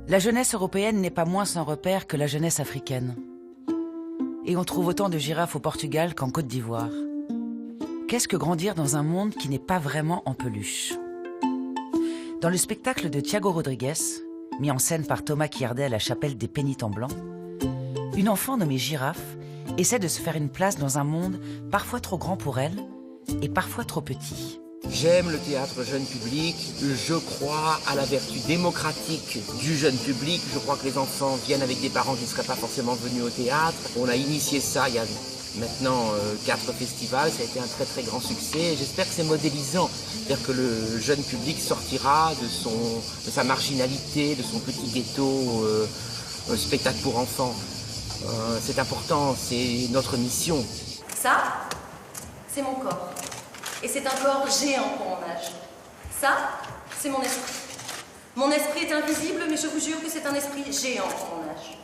La jeunesse européenne n'est pas moins sans repère que la jeunesse africaine. Et on trouve autant de girafes au Portugal qu'en Côte d'Ivoire. Qu'est-ce que grandir dans un monde qui n'est pas vraiment en peluche? Dans le spectacle de Thiago Rodrigues, mis en scène par Thomas Quiardet à la chapelle des Pénitents Blancs, une enfant nommée Girafe essaie de se faire une place dans un monde parfois trop grand pour elle et parfois trop petit. J'aime le théâtre jeune public, je crois à la vertu démocratique du jeune public, je crois que les enfants viennent avec des parents qui ne seraient pas forcément venus au théâtre. On a initié ça il y a maintenant 4 festivals, ça a été un très très grand succès et j'espère que c'est modélisant, c'est-à-dire que le jeune public sortira de sa marginalité, de son petit ghetto, spectacle pour enfants. C'est important, c'est notre mission. Ça, c'est mon corps. Et c'est un corps géant pour mon âge. Ça, c'est mon esprit. Mon esprit est invisible, mais je vous jure que c'est un esprit géant pour mon âge.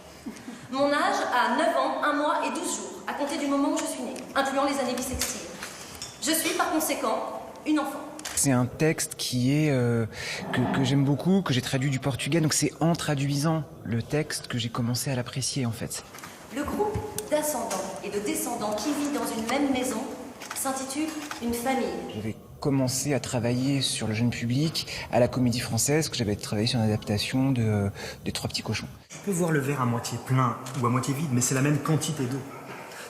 Mon âge a 9 ans, 1 mois et 12 jours, à compter du moment où je suis née, incluant les années bissextiles. Je suis, par conséquent, une enfant. C'est un texte qui est que j'aime beaucoup, que j'ai traduit du portugais, donc c'est en traduisant le texte que j'ai commencé à l'apprécier en fait. Le groupe d'ascendants et de descendants qui vit dans une même maison s'intitule Une famille. J'avais commencé à travailler sur le jeune public à la Comédie Française, que j'avais travaillé sur une adaptation des Trois Petits Cochons. Tu peux voir le verre à moitié plein ou à moitié vide, mais c'est la même quantité d'eau.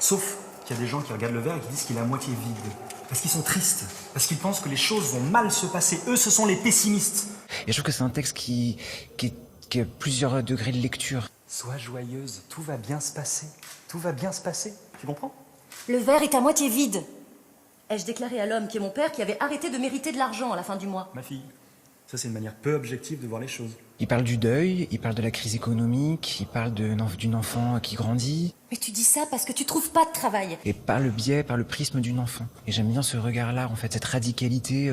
Sauf qu'il y a des gens qui regardent le verre et qui disent qu'il est à moitié vide. Parce qu'ils sont tristes, parce qu'ils pensent que les choses vont mal se passer. Eux, ce sont les pessimistes. Et je trouve que c'est un texte qui a plusieurs degrés de lecture. Sois joyeuse, tout va bien se passer. Tout va bien se passer, tu comprends? Le verre est à moitié vide. Ai-je déclaré à l'homme qui est mon père qui avait arrêté de mériter de l'argent à la fin du mois? Ma fille, ça c'est une manière peu objective de voir les choses. Il parle du deuil, il parle de la crise économique, il parle d'une enfant qui grandit. Mais tu dis ça parce que tu trouves pas de travail. Et par le biais, par le prisme d'une enfant. Et j'aime bien ce regard-là, en fait, cette radicalité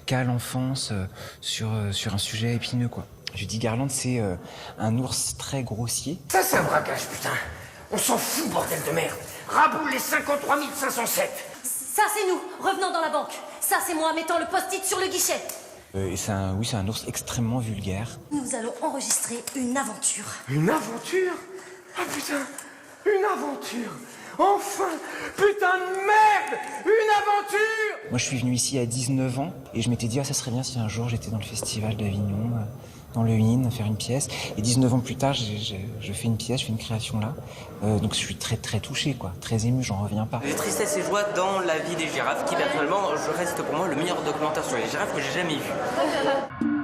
qu'a l'enfance sur un sujet épineux, quoi. Judy Garland, c'est un ours très grossier. Ça c'est un braquage, putain. On s'en fout, bordel de merde. Raboule les 53 507. Ça, c'est nous, revenant dans la banque. Ça, c'est moi, mettant le post-it sur le guichet. Et c'est un ours extrêmement vulgaire. Nous allons enregistrer une aventure. Une aventure? Ah putain, une aventure. Enfin, putain de merde, une aventure. Moi, je suis venu ici à 19 ans et je m'étais dit, ça serait bien si un jour j'étais dans le festival d'Avignon, dans le IN, faire une pièce. Et 19 ans plus tard, je fais une pièce, je fais une création là. Donc je suis très très touché, quoi, très ému, j'en reviens pas. J'ai tristesse et joie dans la vie des girafes, qui personnellement, je reste pour moi le meilleur documentaire sur les girafes que j'ai jamais vu.